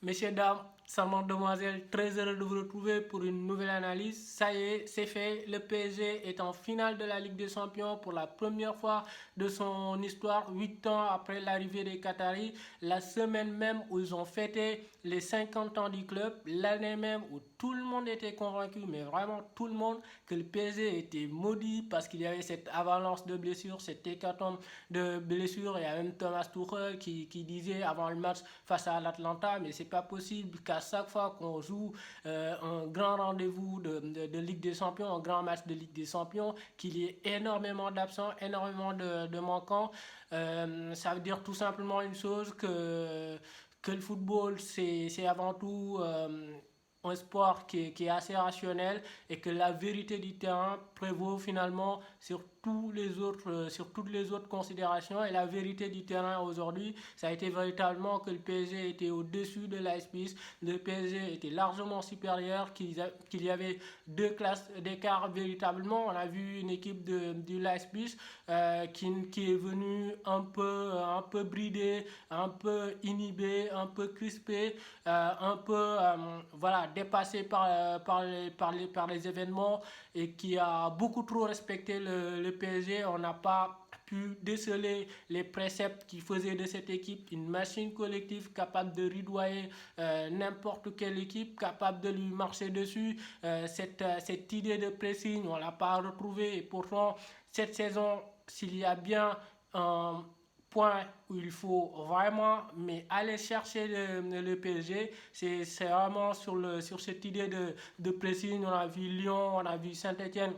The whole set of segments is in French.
Messieurs, dames, charmantes demoiselles, très heureux de vous retrouver pour une nouvelle analyse. Ça y est, c'est fait. Le PSG est en finale de la Ligue des Champions pour la première fois de son histoire, 8 ans après l'arrivée des Qataris. La semaine même où ils ont fêté les 50 ans du club, l'année même où tout le monde était convaincu, mais vraiment tout le monde, que le PSG était maudit parce qu'il y avait cette avalanche de blessures, cette hécatombe de blessures. Il y a même Thomas Tuchel qui disait avant le match face à l'Atlanta, mais c'est pas possible qu'à chaque fois qu'on joue un grand rendez-vous de Ligue des Champions, un grand match de Ligue des Champions, qu'il y ait énormément d'absents, énormément de manquants. Ça veut dire tout simplement une chose que le football, c'est avant tout un sport qui est assez rationnel et que la vérité du terrain prévaut finalement sur toutes les autres considérations. Et la vérité du terrain aujourd'hui, ça a été véritablement que le PSG était au-dessus de l'AS Nice. Le PSG était largement supérieur, qu'il y avait deux classes d'écart véritablement. On a vu une équipe du l'AS Nice qui est venue un peu bridée, un peu inhibée, un peu crispée, un peu voilà, dépassée par les événements et qui a beaucoup trop respecté le PSG. On n'a pas pu déceler les préceptes qui faisaient de cette équipe une machine collective capable de ridoyer n'importe quelle équipe, capable de lui marcher dessus. Cette idée de pressing, on ne l'a pas retrouvée. Et pourtant, cette saison, s'il y a bien un point où il faut vraiment mais aller chercher le PSG, c'est vraiment sur cette idée de pressing. On a vu Lyon, on a vu Saint-Etienne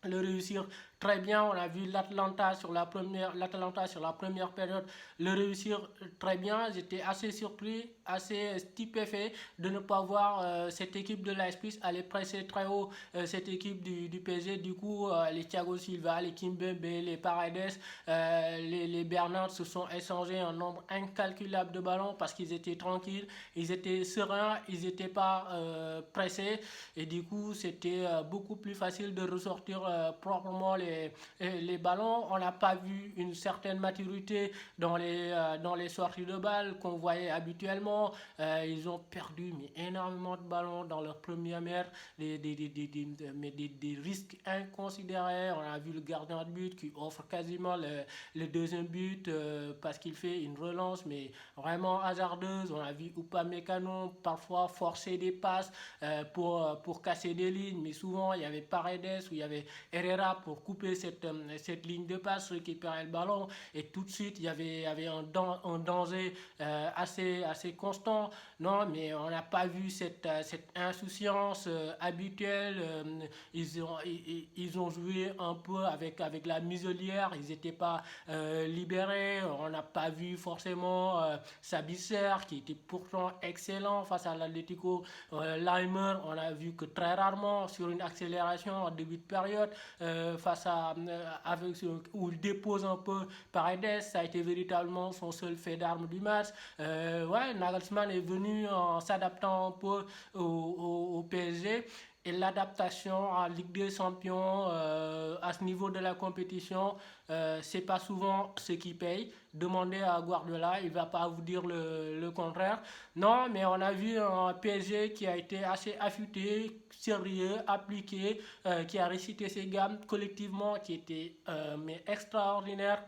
le réussir très bien. On a vu l'Atalanta sur la première période le réussir très bien. J'étais assez surpris, assez stupéfait de ne pas voir cette équipe de l'AS Nice aller presser très haut cette équipe du PSG. Du coup, les Thiago Silva, les Kimpembe, les Paredes, les Bernard se sont échangés un nombre incalculable de ballons parce qu'ils étaient tranquilles, ils étaient sereins, ils n'étaient pas pressés. Et du coup, c'était beaucoup plus facile de ressortir proprement les ballons. On n'a pas vu une certaine maturité dans les sorties de balles qu'on voyait habituellement. Ils ont perdu mais énormément de ballons dans leur première mètre, des risques inconsidérés. On a vu le gardien de but qui offre quasiment le deuxième but parce qu'il fait une relance mais vraiment hasardeuse. On a vu Upamecano parfois forcer des passes pour casser des lignes, mais souvent il y avait Paredes ou il y avait Herrera pour couper cette ligne de passe, récupérer le ballon, et tout de suite il y avait un danger assez constant. Non, mais on n'a pas vu cette insouciance habituelle. Ils ont joué un peu avec la muselière, ils n'étaient pas libérés. On n'a pas vu forcément Sabitzer qui était pourtant excellent face à l'Atlético Leimer. On a vu que très rarement sur une accélération en début de période face à où il dépose un peu Paredes. Ça a été véritablement son seul fait d'arme du match. Ouais, Nagelsmann est venu en s'adaptant un peu au PSG. Et l'adaptation en Ligue des Champions à ce niveau de la compétition, c'est pas souvent ce qui paye. Demandez à Guardiola, il va pas vous dire le contraire. Non, mais on a vu un PSG qui a été assez affûté, sérieux, appliqué, qui a récité ses gammes collectivement, qui était mais extraordinaire.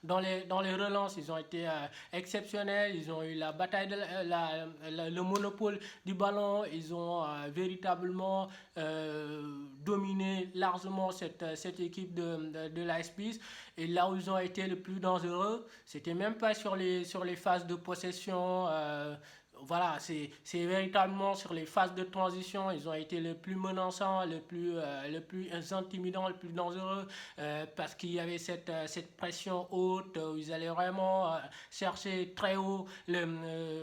Dans les relances, ils ont été exceptionnels. Ils ont eu la bataille, le monopole du ballon. Ils ont véritablement dominé largement cette équipe de l'AS Nice. Et là où ils ont été le plus dangereux, c'était même pas sur les phases de possession. Voilà, c'est véritablement sur les phases de transition, ils ont été le plus menaçants, le plus intimidant, le plus dangereux, parce qu'il y avait cette pression haute, où ils allaient vraiment chercher très haut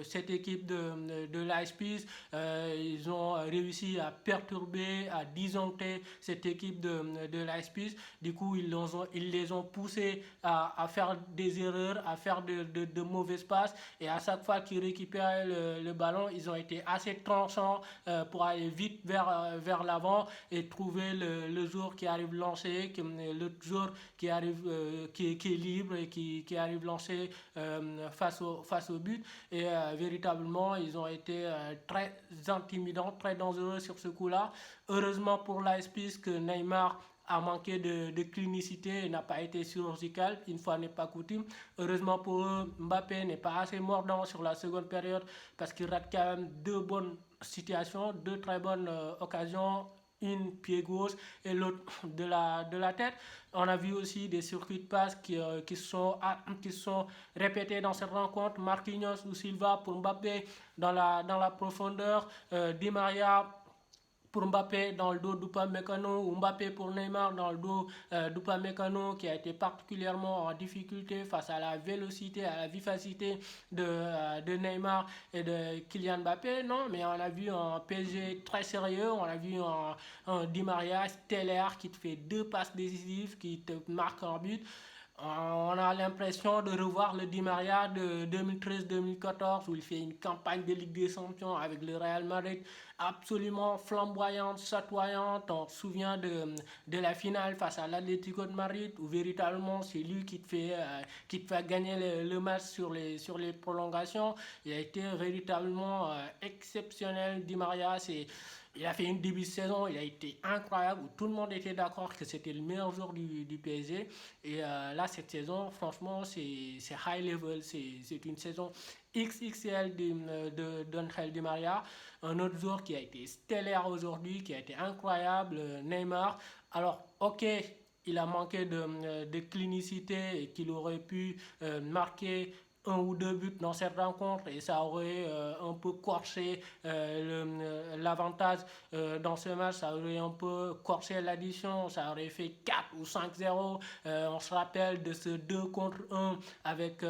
cette équipe de l'AS Nice. Ils ont réussi à perturber, à disjoncter cette équipe de l'AS Nice. Du coup, ils les ont poussés à faire des erreurs, à faire de mauvaises passes, et à chaque fois qu'ils récupéraient le ballon, ils ont été assez tranchants pour aller vite vers l'avant et trouver le joueur qui arrive lancer, le joueur qui arrive qui est libre et qui arrive lancer face au but. Et véritablement, ils ont été très intimidants, très dangereux sur ce coup-là. Heureusement pour l'AS que Neymar a manqué de clinicité et n'a pas été chirurgical, une fois n'est pas coutume. Heureusement pour eux, Mbappé n'est pas assez mordant sur la seconde période parce qu'il rate quand même deux bonnes situations, deux très bonnes occasions, une pied gauche et l'autre de la tête. On a vu aussi des circuits de passe qui sont répétés dans cette rencontre. Marquinhos ou Silva pour Mbappé dans la profondeur. Di Maria pour Mbappé dans le dos d'Upamecano ou Mbappé pour Neymar dans le dos d'Upamecano qui a été particulièrement en difficulté face à la vélocité, à la vivacité de Neymar et de Kylian Mbappé. Non, mais on a vu un PSG très sérieux, on a vu un Di Maria stellaire qui te fait deux passes décisives, qui te marque un but. On a l'impression de revoir le Di Maria de 2013-2014 où il fait une campagne de Ligue des Champions avec le Real Madrid absolument flamboyante, chatoyante. On se souvient de la finale face à l'Atlético de Madrid où véritablement c'est lui qui te fait gagner le match sur les prolongations. Il a été véritablement exceptionnel, Di Maria. Il a fait une début de saison, il a été incroyable, où tout le monde était d'accord que c'était le meilleur joueur du PSG. Et là, cette saison, franchement, c'est high level, c'est une saison XXL d'Angel Di Maria. Un autre joueur qui a été stellaire aujourd'hui, qui a été incroyable, Neymar. Alors, ok, il a manqué de clinicité et qu'il aurait pu marquer un ou deux buts dans cette rencontre et ça aurait un peu corché l'avantage dans ce match, ça aurait un peu corché l'addition, ça aurait fait 4 ou 5-0. On se rappelle de ce 2 contre 1 avec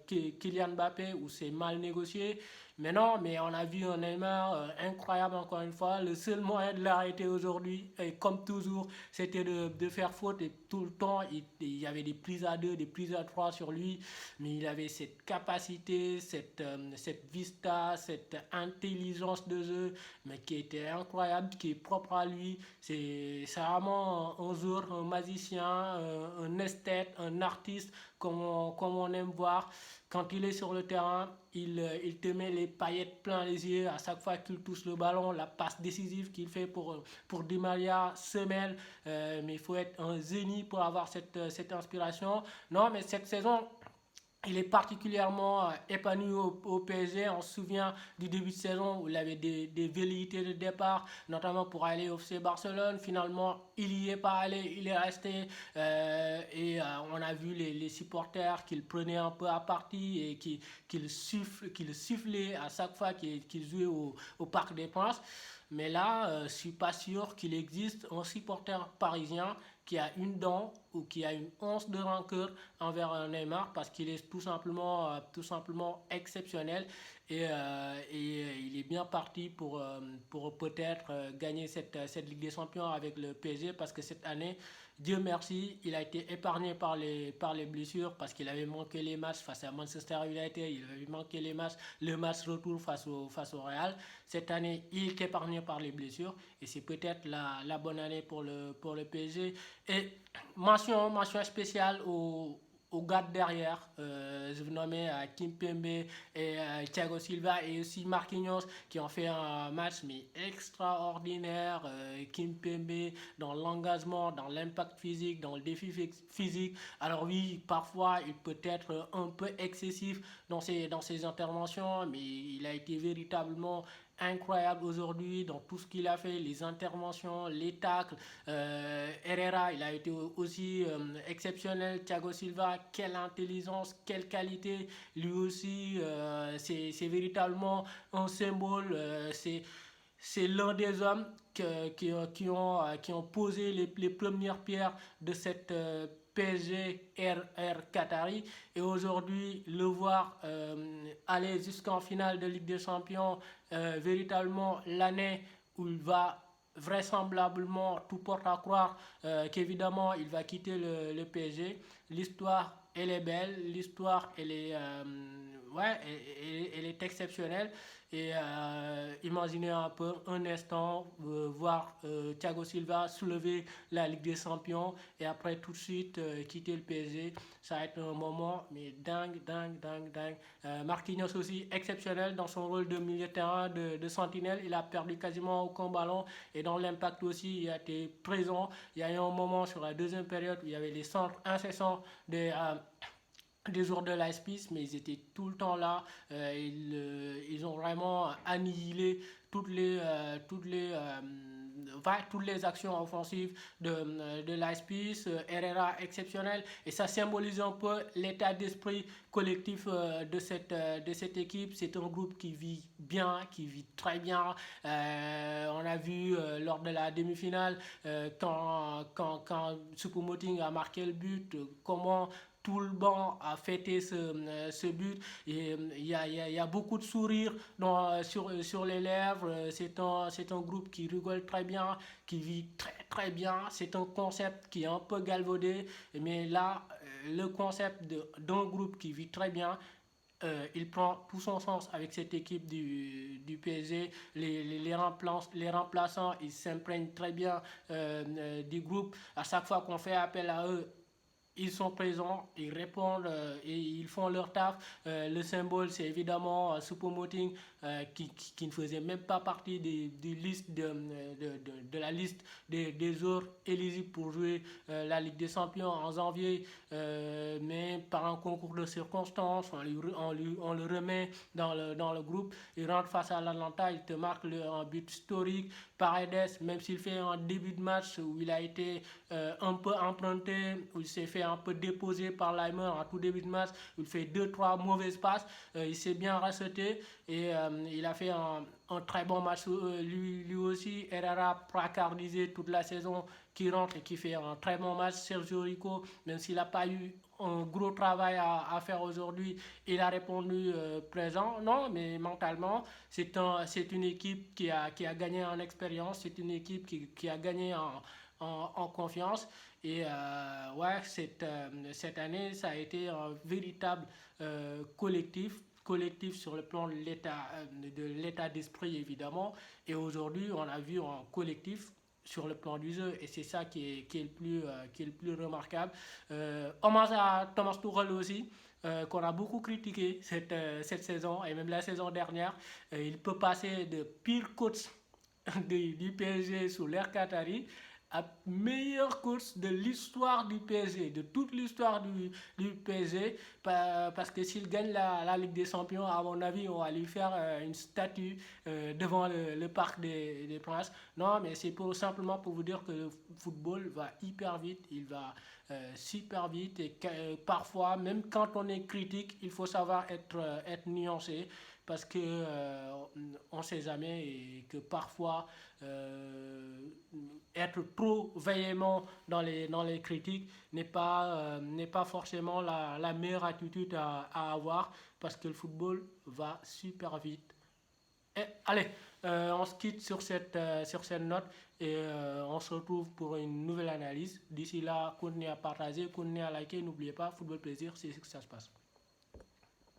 Kylian Mbappé où c'est mal négocié. Mais non, mais on a vu un Neymar incroyable encore une fois. Le seul moyen de l'arrêter aujourd'hui, et comme toujours, c'était de faire faute. Et tout le temps, il y avait des prises à deux, des prises à trois sur lui. Mais il avait cette capacité, cette vista, cette intelligence de jeu, mais qui était incroyable, qui est propre à lui. C'est vraiment un joueur, un magicien, un esthète, un artiste, comme on aime voir. Quand il est sur le terrain, il te met les paillettes plein les yeux à chaque fois qu'il touche le ballon. La passe décisive qu'il fait pour Di Maria se mêle. Mais il faut être un génie pour avoir cette inspiration. Non, mais cette saison, il est particulièrement épanoui au PSG. On se souvient du début de saison où il avait des velléités de départ, notamment pour aller au FC Barcelone. Finalement, il n'y est pas allé, il est resté. Et on a vu les supporters qu'il prenait un peu à partie et qu'il sifflait à chaque fois qu'il jouait au Parc des Princes. Mais là, je ne suis pas sûr qu'il existe un supporter parisien qui a une dent ou qui a une once de rancœur envers Neymar parce qu'il est tout simplement exceptionnel et il est bien parti pour peut-être gagner cette Ligue des Champions avec le PSG parce que cette année, Dieu merci, il a été épargné par les blessures parce qu'il avait manqué les matchs face à Manchester United, il avait manqué le match retour face au Real. Cette année, il est épargné par les blessures et c'est peut-être la bonne année pour le PSG. Et mention spéciale au garde derrière, je vous nommais Kimpembe et Thiago Silva et aussi Marquinhos qui ont fait un match mais extraordinaire. Kimpembe dans l'engagement, dans l'impact physique, dans le défi physique. Alors oui, parfois il peut être un peu excessif dans ses interventions, mais il a été véritablement incroyable aujourd'hui dans tout ce qu'il a fait, les interventions, les tacles. Herrera, il a été aussi exceptionnel. Thiago Silva, quelle intelligence, quelle qualité. Lui aussi, c'est véritablement un symbole. C'est l'un des hommes qui ont posé les premières pierres de cette PSG RR Qatari et aujourd'hui le voir aller jusqu'en finale de Ligue des Champions, véritablement l'année où il va vraisemblablement, tout porte à croire qu'évidemment il va quitter le PSG. L'histoire elle est belle, l'histoire elle est ouais, elle est exceptionnelle. Et imaginez un peu un instant voir Thiago Silva soulever la Ligue des Champions et après tout de suite quitter le PSG. Ça va être un moment mais dingue, dingue, dingue, dingue. Marquinhos aussi exceptionnel dans son rôle de milieu de terrain, de sentinelle. Il a perdu quasiment aucun ballon et dans l'impact aussi, il a été présent. Il y a eu un moment sur la deuxième période où il y avait les centres incessants des joueurs de l'AS Peace, mais ils étaient tout le temps là. Ils ont vraiment annihilé toutes les actions offensives de l'AS Peace. Herrera exceptionnel. Et ça symbolise un peu l'état d'esprit collectif de cette équipe. C'est un groupe qui vit bien, qui vit très bien. On a vu lors de la demi-finale, quand Choupo-Moting a marqué le but, comment tout le banc a fêté ce but. Et il y a beaucoup de sourires sur les lèvres. C'est un groupe qui rigole très bien, qui vit très très bien. C'est un concept qui est un peu galvaudé. Mais là, le concept d'un groupe qui vit très bien, il prend tout son sens avec cette équipe du PSG. Les remplaçants, ils s'imprègnent très bien du groupe. À chaque fois qu'on fait appel à eux, ils sont présents, ils répondent et ils font leur taf. Le symbole, c'est évidemment Choupo-Moting qui ne faisait même pas partie de la liste des autres éligibles pour jouer la Ligue des Champions en janvier. Mais par un concours de circonstances, on le remet dans le groupe. Il rentre face à l'Atlanta, il te marque un but historique. Paredes, même s'il fait un début de match où il a été un peu emprunté, où il s'est fait un peu déposé par Leimer en tout début de match, il fait 2-3 mauvaises passes, il s'est bien racheté et il a fait un très bon match lui aussi. Herrera placardisé toute la saison, qui rentre et qui fait un très bon match. Sergio Rico, même s'il n'a pas eu un gros travail à faire aujourd'hui, il a répondu présent. Non, mais mentalement, c'est une équipe qui a gagné en expérience, c'est une équipe qui a gagné en confiance. Et ouais, cette année, ça a été un véritable collectif sur le plan de l'état d'esprit évidemment. Et aujourd'hui, on a vu un collectif sur le plan du jeu et c'est ça qui est le plus remarquable. Hommage à Thomas Tuchel aussi, qu'on a beaucoup critiqué cette saison et même la saison dernière. Il peut passer de pire coach du PSG sous l'ère Qatari à meilleur coach de l'histoire du PSG, de toute l'histoire du PSG, parce que s'il gagne la Ligue des Champions, à mon avis, on va lui faire une statue devant le Parc des Princes. Non, mais c'est simplement pour vous dire que le football va hyper vite, il va super vite et parfois, même quand on est critique, il faut savoir être nuancé parce que on ne sait jamais et que parfois être trop véhément dans les critiques n'est pas forcément la meilleure attitude à avoir parce que le football va super vite. Et, allez, on se quitte sur cette note et on se retrouve pour une nouvelle analyse. D'ici là, continuez à partager, continuez à liker. N'oubliez pas, football plaisir, c'est ce que ça se passe.